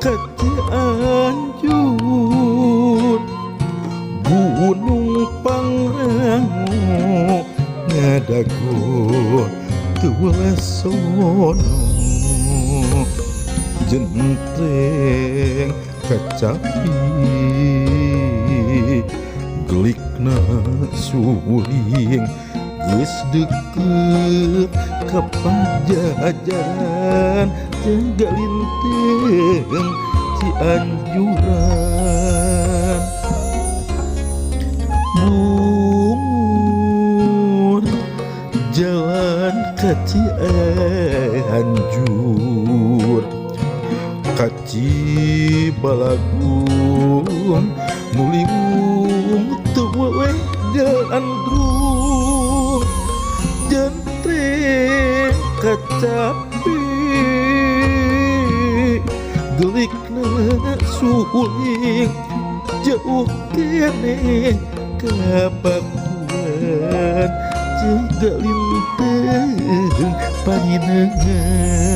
Cianjur Gunung Pangrango ngadago tuasono jentreng kacapi gelikna suling geus deukeut ka Pajajaran Tegalinteng Cianjuran mundur jalan ka Cianjur ka Cibalagung nuliung teu wewe gandrung jentreng kacapi gelikna suling jauh keneh ka Pakuan Tegalinteng Paninengan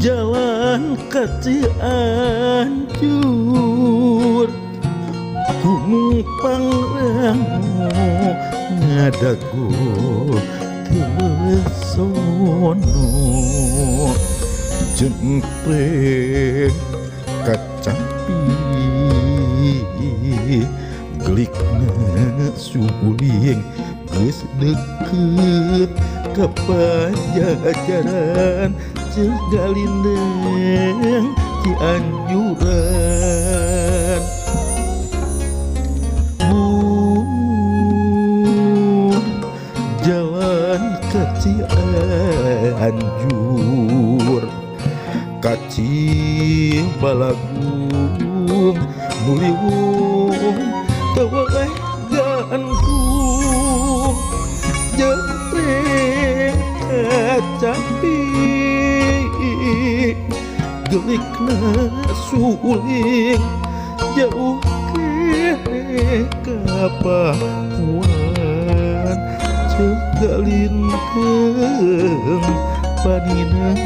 jalan ka Cianjur Gunung Pangrango ngadago tuasono jentreng kacapi gelikna suling geus deukeut ka Pajajaran Tegalinteng Cianjuran jalan ka Cianjur ka Cibalagung nuliung teu wewe gandrung jentreng kacapi gelikna suling jauh keneh ka Pakuan Tegalinteng Paninengan